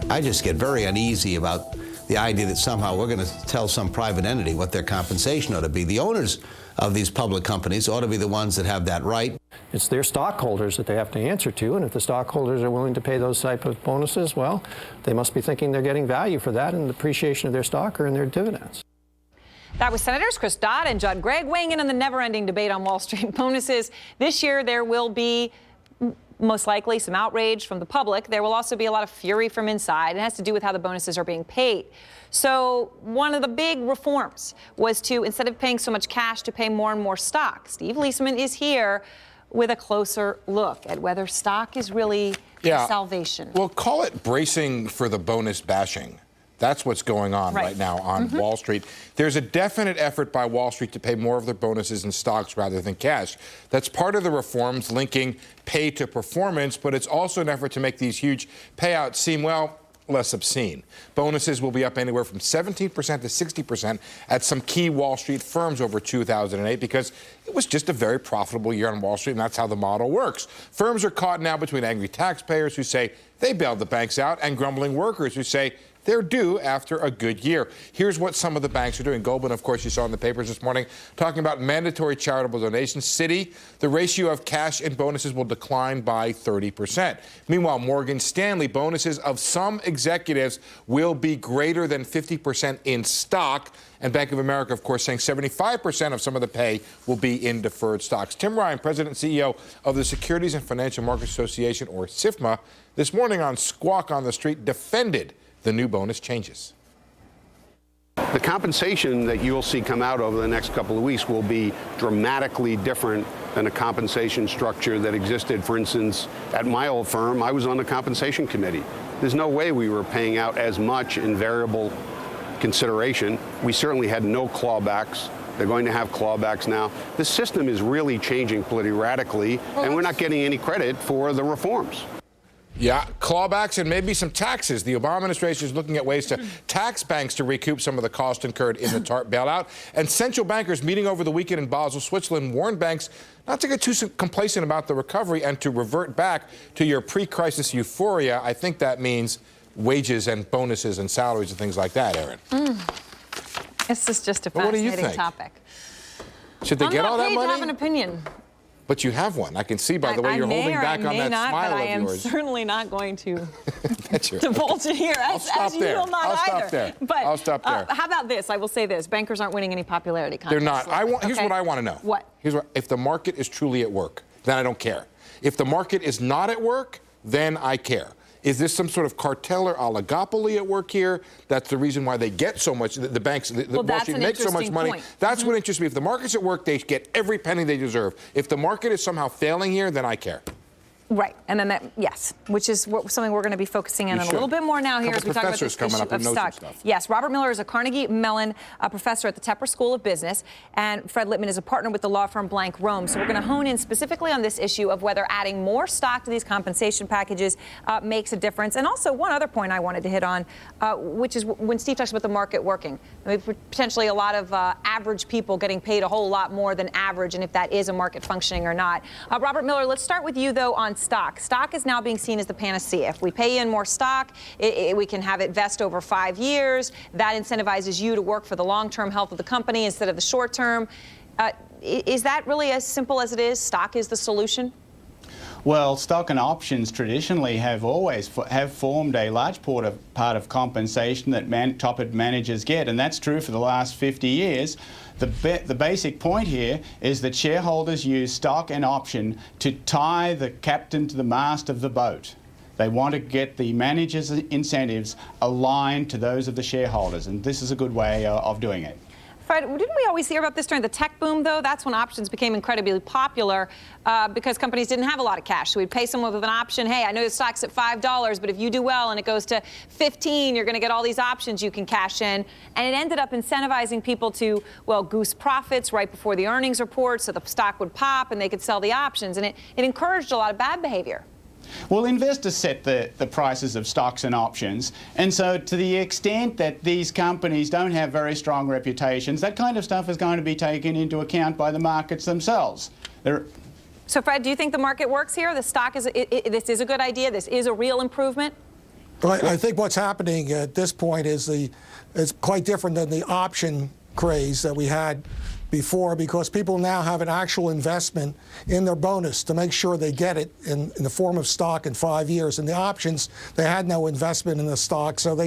I just get very uneasy about the idea that somehow we're going to tell some private entity what their compensation ought to be. The owners of these public companies ought to be the ones that have that right. It's their stockholders that they have to answer to, and if the stockholders are willing to pay those type of bonuses, well, they must be thinking they're getting value for that in the appreciation of their stock or in their dividends. That was Senators Chris Dodd and Judd Gregg weighing in on the never-ending debate on Wall Street bonuses. This year, there will be most likely some outrage from the public. There will also be a lot of fury from inside. It has to do with how the bonuses are being paid. So one of the big reforms was to, instead of paying so much cash, to pay more and more stock. Steve Leisman is here with a closer look at whether stock is really the salvation. Well, call it bracing for the bonus bashing. That's what's going on right now on Wall Street. There's a definite effort by Wall Street to pay more of their bonuses in stocks rather than cash. That's part of the reforms linking pay to performance, but it's also an effort to make these huge payouts seem, well, less obscene. Bonuses will be up anywhere from 17% to 60% at some key Wall Street firms over 2008 because it was just a very profitable year on Wall Street, and that's how the model works. Firms are caught now between angry taxpayers who say they bailed the banks out and grumbling workers who say they're due after a good year. Here's what some of the banks are doing. Goldman, of course, you saw in the papers this morning, talking about mandatory charitable donations. Citi, the ratio of cash and bonuses will decline by 30%. Meanwhile, Morgan Stanley, bonuses of some executives will be greater than 50% in stock. And Bank of America, of course, saying 75% of some of the pay will be in deferred stocks. Tim Ryan, President and CEO of the Securities and Financial Markets Association, or SIFMA, this morning on Squawk on the Street defended the new bonus changes. The compensation that you'll see come out over the next couple of weeks will be dramatically different than a compensation structure that existed. For instance, at my old firm, I was on the compensation committee. There's no way we were paying out as much in variable consideration. We certainly had no clawbacks. They're going to have clawbacks now. The system is really changing pretty radically, and we're not getting any credit for the reforms. Yeah, clawbacks and maybe some taxes. The Obama administration is looking at ways to tax banks to recoup some of the cost incurred in the TARP bailout. And central bankers meeting over the weekend in Basel, Switzerland, warned banks not to get too complacent about the recovery and to revert back to your pre-crisis euphoria. I think that means wages and bonuses and salaries and things like that, Erin. This is just a fascinating topic. Should they get all that money? I'm not paid to have an opinion. But you have one. I can see by the way you're holding back on that smile of yours. I am certainly not going to That's divulge it here. I'll stop there. I'll stop there. But I'll stop there. How about this? I will say this. Bankers aren't winning any popularity contests. They're not. Here's what I want to know. What? If the market is truly at work, then I don't care. If the market is not at work, then I care. Is this some sort of cartel or oligopoly at work here? That's the reason why they get so much, the banks, Wall Street makes so much money. That's what interests me. If the market's at work, they get every penny they deserve. If the market is somehow failing here, then I care. Right, and then yes, which is something we're going to be focusing in on a little bit more now here as we talk about this issue of stock. Yes, Robert Miller is a Carnegie Mellon professor at the Tepper School of Business, and Fred Lippman is a partner with the law firm Blank Rome. So we're going to hone in specifically on this issue of whether adding more stock to these compensation packages makes a difference. And also one other point I wanted to hit on, which is when Steve talks about the market working. I mean, potentially a lot of average people getting paid a whole lot more than average, and if that is a market functioning or not. Robert Miller, let's start with you, though, on stock. Stock is now being seen as the panacea. If we pay in more stock, we can have it vest over 5 years. That incentivizes you to work for the long-term health of the company instead of the short-term. Is that really as simple as it is? Stock is the solution? Well, stock and options traditionally have always formed a large part of compensation that top managers get, and that's true for the last 50 years. The basic point here is that shareholders use stock and option to tie the captain to the mast of the boat. They want to get the manager's incentives aligned to those of the shareholders, and this is a good way of doing it. Fred, didn't we always hear about this during the tech boom, though? That's when options became incredibly popular because companies didn't have a lot of cash. So we'd pay someone with an option. Hey, I know the stock's at $5, but if you do well and it goes to 15, you're going to get all these options you can cash in. And it ended up incentivizing people to, well, goose profits right before the earnings report so the stock would pop and they could sell the options. And it encouraged a lot of bad behavior. Well, investors set the prices of stocks and options, and so to the extent that these companies don't have very strong reputations, that kind of stuff is going to be taken into account by the markets themselves. So, Fred, do you think the market works here? The stock this is a good idea? This is a real improvement? I think what's happening at this point is it's quite different than the option craze that we had before, because people now have an actual investment in their bonus to make sure they get it in the form of stock in 5 years. And the options, they had no investment in the stock, so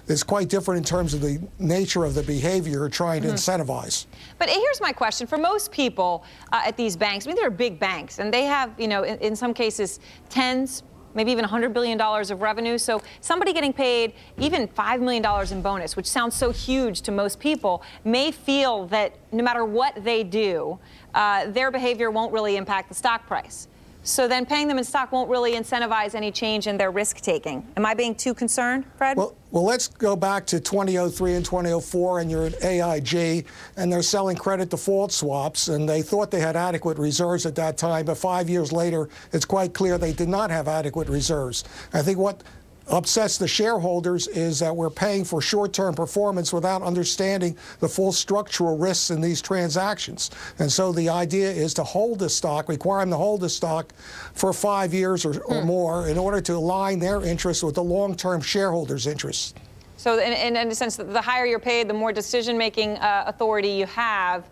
it's quite different in terms of the nature of the behavior trying to incentivize. But here's my question. For most people at these banks, I mean, they're big banks, and they have, you know, in some cases, tens, maybe even $100 billion of revenue. So somebody getting paid even $5 million in bonus, which sounds so huge to most people, may feel that no matter what they do, their behavior won't really impact the stock price. So then paying them in stock won't really incentivize any change in their risk-taking. Am I being too concerned, Fred? Well, let's go back to 2003 and 2004, and you're at AIG, and they're selling credit default swaps, and they thought they had adequate reserves at that time, but 5 years later, it's quite clear they did not have adequate reserves. I think what upsets the shareholders is that we're paying for short-term performance without understanding the full structural risks in these transactions. And so the idea is to hold the stock, require them to hold the stock for 5 years or more in order to align their interests with the long-term shareholders' interests. So in a sense, the higher you're paid, the more decision-making authority you have,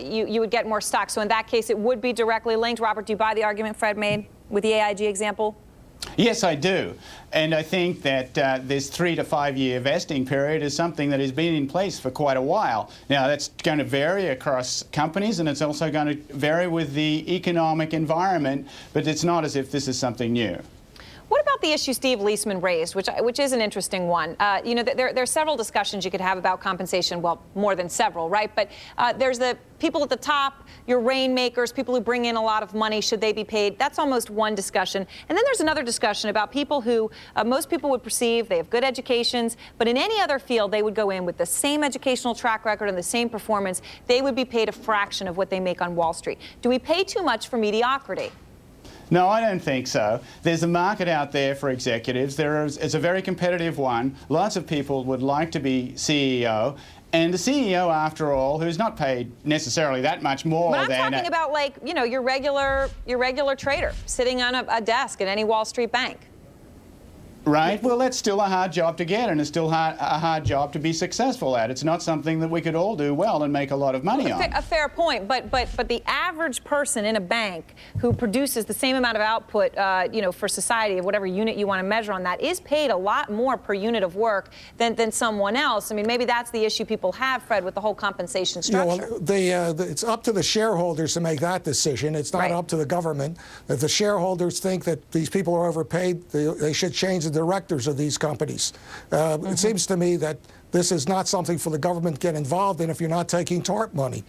you would get more stock. So in that case, it would be directly linked. Robert, do you buy the argument Fred made with the AIG example? Yes, I do. And I think that this 3 to 5 year vesting period is something that has been in place for quite a while. Now, that's going to vary across companies, and it's also going to vary with the economic environment, but it's not as if this is something new. What about the issue Steve Leisman raised, which is an interesting one? You know, there are several discussions you could have about compensation, well, more than several, right? But there's the people at the top, your rainmakers, people who bring in a lot of money, should they be paid? That's almost one discussion. And then there's another discussion about people who most people would perceive they have good educations, but in any other field they would go in with the same educational track record and the same performance. They would be paid a fraction of what they make on Wall Street. Do we pay too much for mediocrity? No, I don't think so. There's a market out there for executives. It's a very competitive one. Lots of people would like to be CEO. And the CEO, after all, who's not paid necessarily that much more than... But I'm talking about, like, you know, your regular trader sitting on a desk at any Wall Street bank. Right. Well, that's still a hard job to get, and it's still a hard job to be successful at. It's not something that we could all do well and make a lot of money on. A fair point, but the average person in a bank who produces the same amount of output, you know, for society, of whatever unit you want to measure on that, is paid a lot more per unit of work than someone else. I mean, maybe that's the issue people have, Fred, with the whole compensation structure. Well, it's up to the shareholders to make that decision. It's not up to the government. If the shareholders think that these people are overpaid, they should change the directors of these companies. It seems to me that this is not something for the government to get involved in if you're not taking TARP money.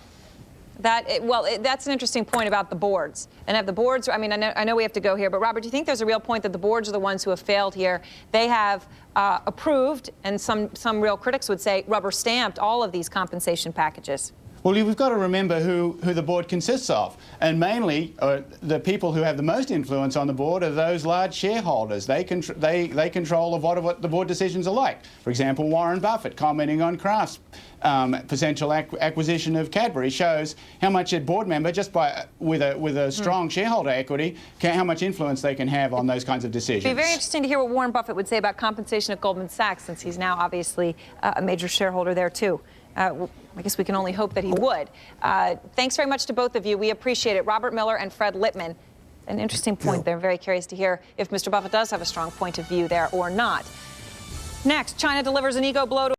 That's an interesting point about the boards. And if the boards, I mean, I know we have to go here, but Robert, do you think there's a real point that the boards are the ones who have failed here? They have approved, and some real critics would say rubber stamped, all of these compensation packages. Well, you've got to remember who the board consists of. And mainly, the people who have the most influence on the board are those large shareholders. They control a lot of what the board decisions are like. For example, Warren Buffett commenting on Kraft's potential acquisition of Cadbury shows how much a board member, just with a strong shareholder equity, how much influence they can have on those kinds of decisions. It'd be very interesting to hear what Warren Buffett would say about compensation at Goldman Sachs, since he's now obviously a major shareholder there, too. I guess we can only hope that he would. Thanks very much to both of you. We appreciate it. Robert Miller and Fred Lippman. An interesting point there. Very curious to hear if Mr. Buffett does have a strong point of view there or not. Next, China delivers an ego blow to